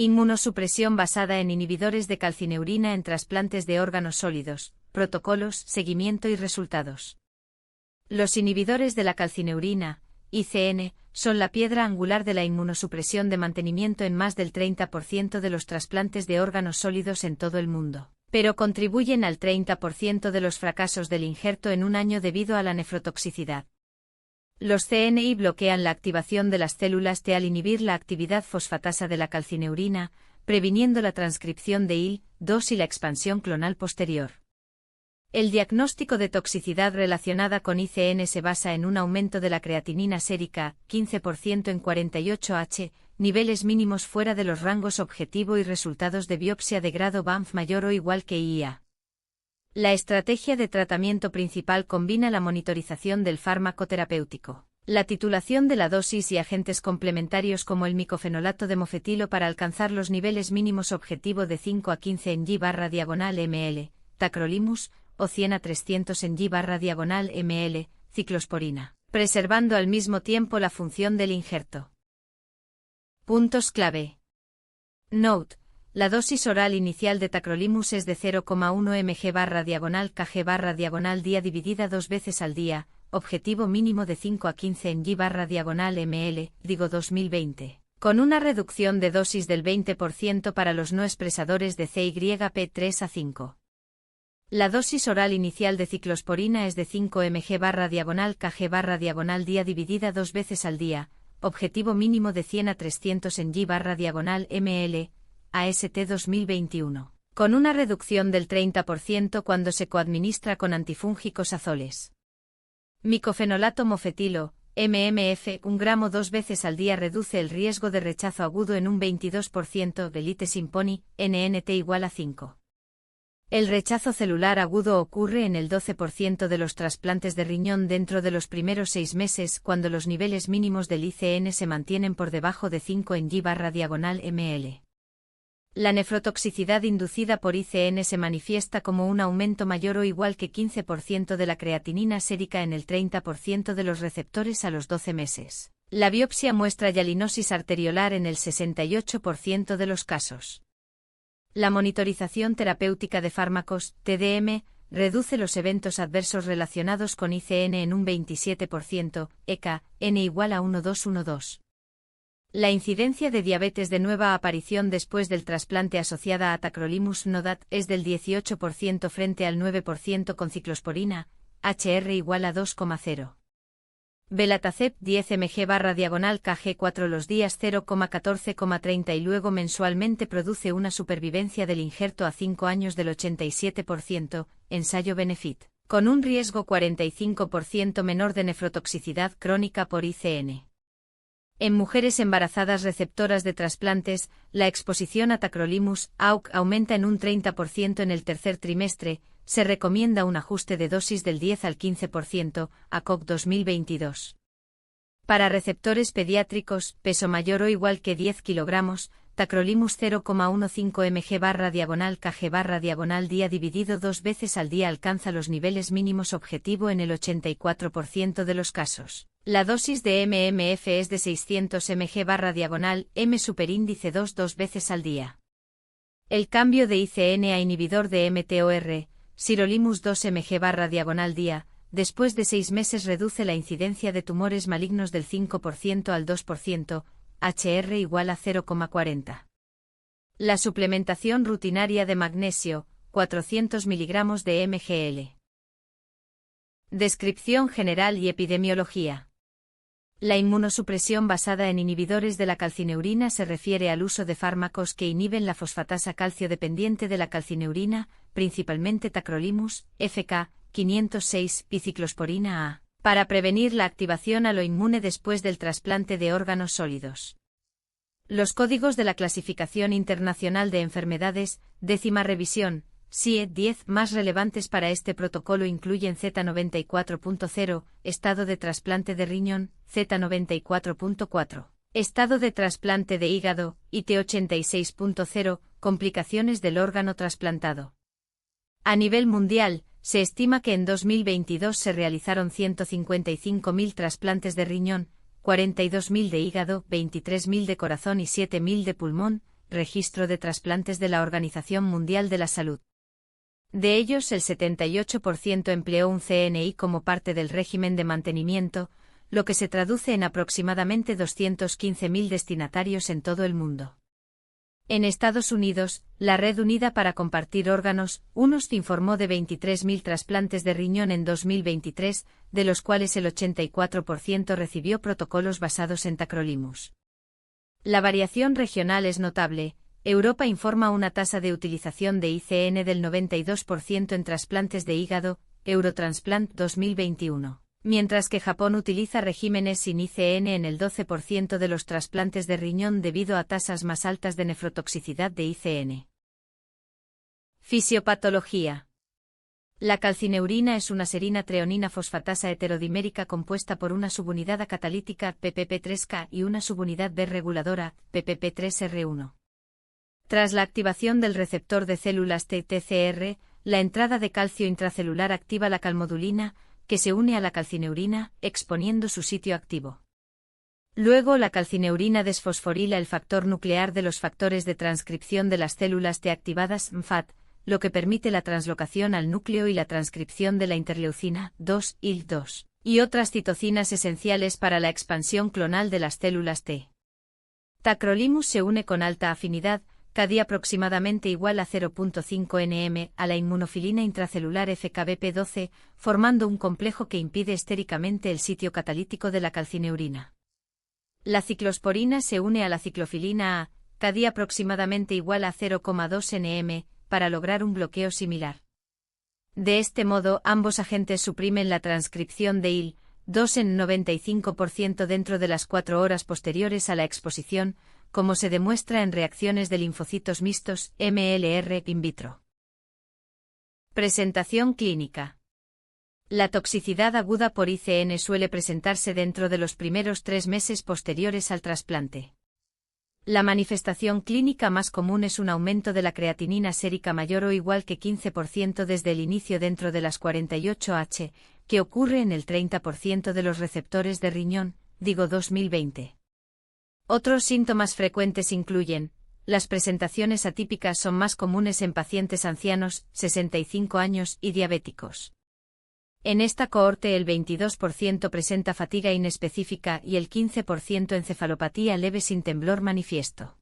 Inmunosupresión basada en inhibidores de calcineurina en trasplantes de órganos sólidos, protocolos, seguimiento y resultados. Los inhibidores de la calcineurina, ICN, son la piedra angular de la inmunosupresión de mantenimiento en más del 30% de los trasplantes de órganos sólidos en todo el mundo, pero contribuyen al 30% de los fracasos del injerto en un año debido a la nefrotoxicidad. Los CNI bloquean la activación de las células T al inhibir la actividad fosfatasa de la calcineurina, previniendo la transcripción de IL-2 y la expansión clonal posterior. El diagnóstico de toxicidad relacionada con ICN se basa en un aumento de la creatinina sérica, 15% en 48H, niveles mínimos fuera de los rangos objetivo y resultados de biopsia de grado Banff mayor o igual que IA. La estrategia de tratamiento principal combina la monitorización del fármaco terapéutico, la titulación de la dosis y agentes complementarios como el micofenolato de mofetilo para alcanzar los niveles mínimos objetivo de 5 a 15 en G/ml, tacrolimus, o 100 a 300 en G/ml, ciclosporina, preservando al mismo tiempo la función del injerto. Puntos clave. Note: la dosis oral inicial de tacrolimus es de 0,1 mg/kg/día dividida 2 veces al día, objetivo mínimo de 5 a 15 en G/ml, digo 2020, con una reducción de dosis del 20% para los no expresadores de CYP3 a 5. La dosis oral inicial de ciclosporina es de 5 mg/kg/día dividida 2 veces al día, objetivo mínimo de 100 a 300 en G/ml, AST 2021, con una reducción del 30% cuando se coadministra con antifúngicos azoles. Micofenolato mofetilo, MMF, 1 gramo 2 veces al día reduce el riesgo de rechazo agudo en un 22%, Belite Simponi, NNT igual a 5. El rechazo celular agudo ocurre en el 12% de los trasplantes de riñón dentro de los primeros 6 meses cuando los niveles mínimos del ICN se mantienen por debajo de 5 en G/ml. La nefrotoxicidad inducida por ICN se manifiesta como un aumento mayor o igual que 15% de la creatinina sérica en el 30% de los receptores a los 12 meses. La biopsia muestra hialinosis arteriolar en el 68% de los casos. La monitorización terapéutica de fármacos, TDM, reduce los eventos adversos relacionados con ICN en un 27%, ECA, N igual a 1212. La incidencia de diabetes de nueva aparición después del trasplante asociada a tacrolimus NODAT es del 18% frente al 9% con ciclosporina, HR igual a 2,0. Belatacep 10 mg/kg4 los días 0,14,30 y luego mensualmente produce una supervivencia del injerto a 5 años del 87%, ensayo Benefit, con un riesgo 45% menor de nefrotoxicidad crónica por ICN. En mujeres embarazadas receptoras de trasplantes, la exposición a tacrolimus AUC aumenta en un 30% en el tercer trimestre. Se recomienda un ajuste de dosis del 10 al 15%, ACOG 2022. Para receptores pediátricos, peso mayor o igual que 10 kg, tacrolimus 0,15 mg/kg/día dividido 2 veces al día alcanza los niveles mínimos objetivo en el 84% de los casos. La dosis de MMF es de 600 mg/m superíndice 2 veces al día. El cambio de ICN a inhibidor de mTOR, sirolimus 2 mg/día, después de 6 meses reduce la incidencia de tumores malignos del 5% al 2%, HR igual a 0,40. La suplementación rutinaria de magnesio, 400 mg de mgl. Descripción general y epidemiología. La inmunosupresión basada en inhibidores de la calcineurina se refiere al uso de fármacos que inhiben la fosfatasa calcio dependiente de la calcineurina, principalmente tacrolimus, FK, 506 y ciclosporina A, para prevenir la activación aloinmune después del trasplante de órganos sólidos. Los códigos de la Clasificación Internacional de Enfermedades, 10ª revisión, SIE 10 más relevantes para este protocolo incluyen Z94.0, estado de trasplante de riñón, Z94.4, estado de trasplante de hígado, IT86.0, complicaciones del órgano trasplantado. A nivel mundial, se estima que en 2022 se realizaron 155.000 trasplantes de riñón, 42.000 de hígado, 23.000 de corazón y 7.000 de pulmón, Registro de trasplantes de la Organización Mundial de la Salud. De ellos, el 78% empleó un CNI como parte del régimen de mantenimiento, lo que se traduce en aproximadamente 215.000 destinatarios en todo el mundo. En Estados Unidos, la Red Unida para Compartir Órganos, UNOS, informó de 23.000 trasplantes de riñón en 2023, de los cuales el 84% recibió protocolos basados en tacrolimus. La variación regional es notable. Europa informa una tasa de utilización de ICN del 92% en trasplantes de hígado, Eurotransplant 2021. Mientras que Japón utiliza regímenes sin ICN en el 12% de los trasplantes de riñón debido a tasas más altas de nefrotoxicidad de ICN. Fisiopatología. La calcineurina es una serina treonina fosfatasa heterodimérica compuesta por una subunidad A catalítica, PPP3K, y una subunidad B reguladora, PPP3R1. Tras la activación del receptor de células TCR, la entrada de calcio intracelular activa la calmodulina, que se une a la calcineurina, exponiendo su sitio activo. Luego la calcineurina desfosforila el factor nuclear de los factores de transcripción de las células T activadas, MFAT, lo que permite la translocación al núcleo y la transcripción de la interleucina 2, IL-2, y otras citocinas esenciales para la expansión clonal de las células T. Tacrolimus se une con alta afinidad, KD aproximadamente igual a 0.5 nm, a la inmunofilina intracelular FKBP12, formando un complejo que impide estéricamente el sitio catalítico de la calcineurina. La ciclosporina se une a la ciclofilina A, KD aproximadamente igual a 0,2 nm, para lograr un bloqueo similar. De este modo, ambos agentes suprimen la transcripción de IL-2 en 95% dentro de las 4 horas posteriores a la exposición, como se demuestra en reacciones de linfocitos mixtos, MLR in vitro. Presentación clínica. La toxicidad aguda por ICN suele presentarse dentro de los primeros 3 meses posteriores al trasplante. La manifestación clínica más común es un aumento de la creatinina sérica mayor o igual que 15% desde el inicio dentro de las 48H, que ocurre en el 30% de los receptores de riñón, DIGO 2020. Otros síntomas frecuentes incluyen: las presentaciones atípicas son más comunes en pacientes ancianos, 65 años, y diabéticos. En esta cohorte el 22% presenta fatiga inespecífica y el 15% encefalopatía leve sin temblor manifiesto.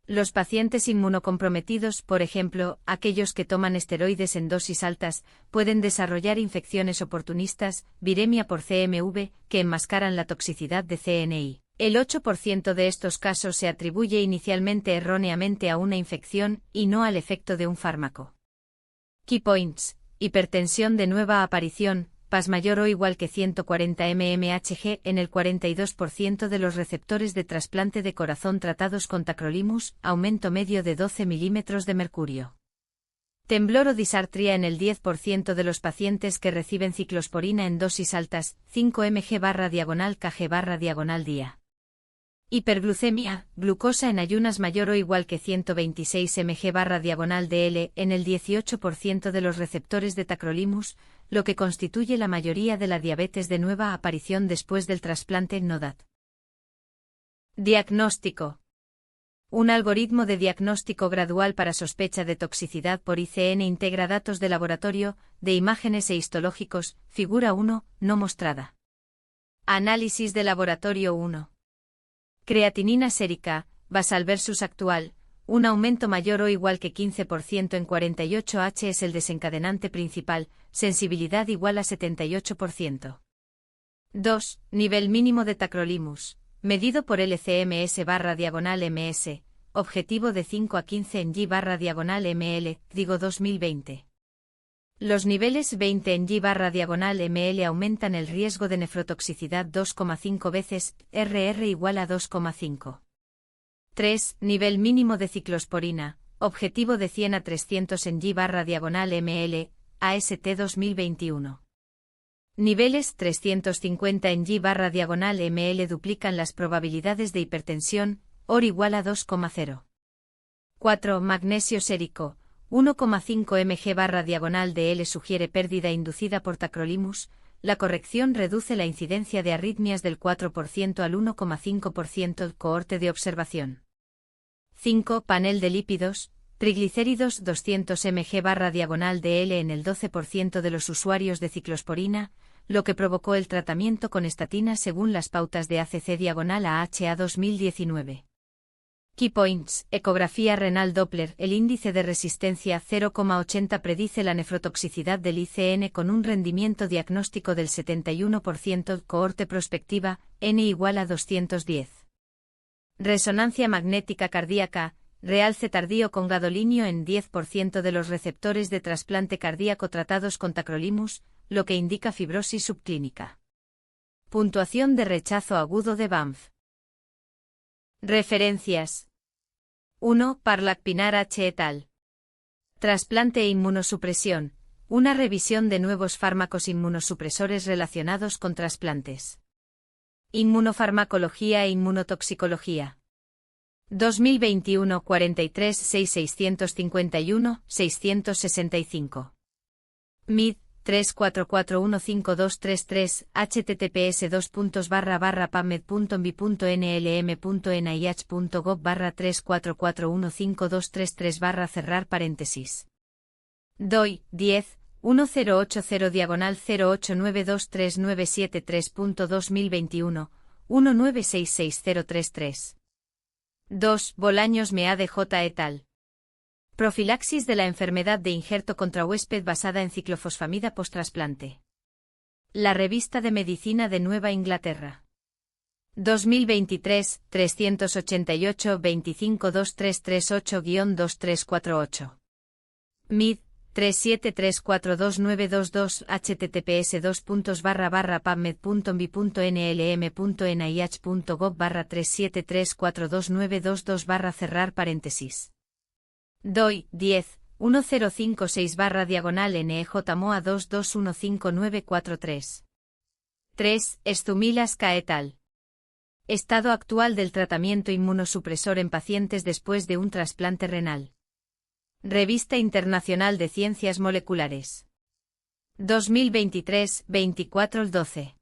Los pacientes inmunocomprometidos, por ejemplo, aquellos que toman esteroides en dosis altas, pueden desarrollar infecciones oportunistas, viremia por CMV, que enmascaran la toxicidad de CNI. El 8% de estos casos se atribuye inicialmente erróneamente a una infección y no al efecto de un fármaco. Key points: hipertensión de nueva aparición, PAS mayor o igual que 140 mmHg en el 42% de los receptores de trasplante de corazón tratados con tacrolimus, aumento medio de 12 milímetros de mercurio. Temblor o disartria en el 10% de los pacientes que reciben ciclosporina en dosis altas, 5 mg/kg/día. Hiperglucemia, glucosa en ayunas mayor o igual que 126 mg/dL en el 18% de los receptores de tacrolimus, lo que constituye la mayoría de la diabetes de nueva aparición después del trasplante NODAT. Diagnóstico. Un algoritmo de diagnóstico gradual para sospecha de toxicidad por ICN integra datos de laboratorio, de imágenes e histológicos, figura 1, no mostrada. Análisis de laboratorio 1. Creatinina sérica, basal versus actual, un aumento mayor o igual que 15% en 48H es el desencadenante principal, sensibilidad igual a 78%. 2. Nivel mínimo de tacrolimus, medido por LCMS/MS, objetivo de 5 a 15 ng/ml, DIGO 2020. Los niveles 20 ng/ml aumentan el riesgo de nefrotoxicidad 2,5 veces, RR igual a 2,5. 3. Nivel mínimo de ciclosporina, objetivo de 100 a 300 ng/ml, AST 2021. Niveles 350 ng/ml duplican las probabilidades de hipertensión, OR igual a 2,0. 4. Magnesio sérico, 1,5 mg/dL sugiere pérdida inducida por tacrolimus, la corrección reduce la incidencia de arritmias del 4% al 1,5% cohorte de observación. 5. Panel de lípidos, triglicéridos 200 mg/diagonal-DL en el 12% de los usuarios de ciclosporina, lo que provocó el tratamiento con estatina según las pautas de ACC/AHA 2019. Key points: ecografía renal Doppler. El índice de resistencia 0,80 predice la nefrotoxicidad del ICN con un rendimiento diagnóstico del 71%. Cohorte prospectiva, N igual a 210. Resonancia magnética cardíaca, realce tardío con gadolinio en 10% de los receptores de trasplante cardíaco tratados con tacrolimus, lo que indica fibrosis subclínica. Puntuación de rechazo agudo de Banff. Referencias. 1. Parlak Pinar H. et al. Trasplante e inmunosupresión, una revisión de nuevos fármacos inmunosupresores relacionados con trasplantes. Inmunofarmacología e inmunotoxicología. 2021 43 6651 665. MID 344152233 https://pubmed.nlm.nih.gov/344152233 cerrar paréntesis. DOI 10 1080 diagonal 08923973.2021 1966033. 2. Bolaños Meade J. et al. Profilaxis de la enfermedad de injerto contra-huésped basada en ciclofosfamida post-trasplante. La Revista de Medicina de Nueva Inglaterra. 2023, 388-25238-2348. MID 373429222 https://pubmed.bip.nih.gov/373429222 cerrar paréntesis. DOI 10 1056 diagonal-NEJ-MOA 2215943. 3. Estumilas K. et al. Estado actual del tratamiento inmunosupresor en pacientes después de un trasplante renal. Revista Internacional de Ciencias Moleculares. 2023, 24/12.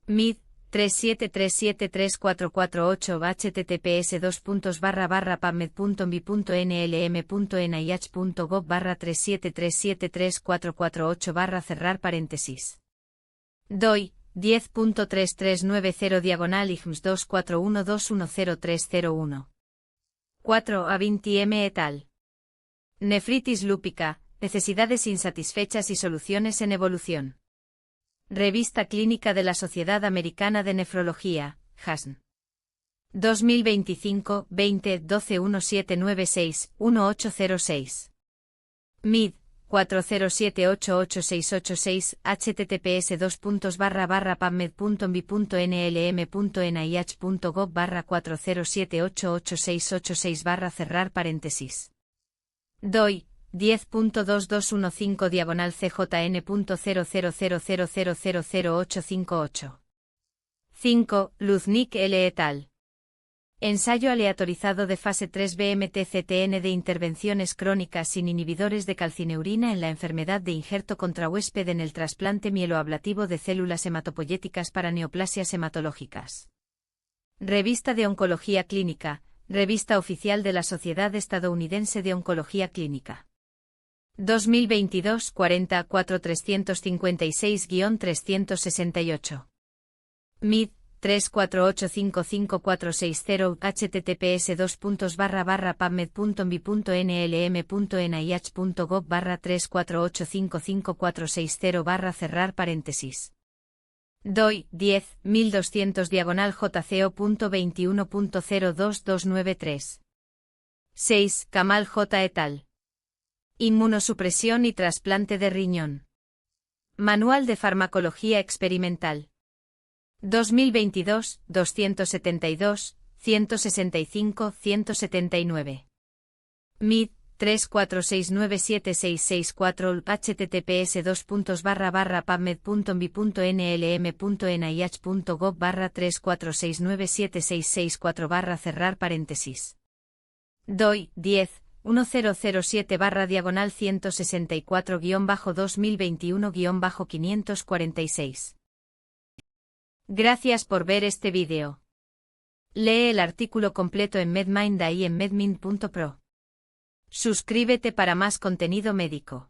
MID 373734448 https://pubmed.bip.nlm.nih.gov/373734448 cerrar paréntesis. DOI 10.3390 diagonal IGMS 241210301. 4. Avinti M. et al. Nefritis lúpica, necesidades insatisfechas y soluciones en evolución. Revista Clínica de la Sociedad Americana de Nefrología, JASN. 2025, 20-12-1796-1806. MID 40788686 https://pubmed.bip.nlm.nih.gov/40788686 cerrar paréntesis. DOI 10.2215 diagonal CJN.0000000858. 5. Luznik L. et al. Ensayo aleatorizado de fase 3 BMT-CTN de intervenciones crónicas sin inhibidores de calcineurina en la enfermedad de injerto contra-huésped en el trasplante mieloablativo de células hematopoyéticas para neoplasias hematológicas. Revista de Oncología Clínica, Revista Oficial de la Sociedad Estadounidense de Oncología Clínica. 2022 44 356-368. MID 348555460 https://pubmed.bip.nih.gov/348555460 cerrar paréntesis. DOI 10 1200 diagonal JCO.21.02293. 6. Kamal J. et al. Inmunosupresión y trasplante de riñón. Manual de Farmacología Experimental. 2022, 272, 165, 179. MID 346976664 https://pubmed.bip.nih.gov/346976664 cerrar paréntesis. DOI 10 1007 diagonal 164-2021-546. Gracias por ver este vídeo. Lee el artículo completo en MedMinda y en medmind.pro. Suscríbete para más contenido médico.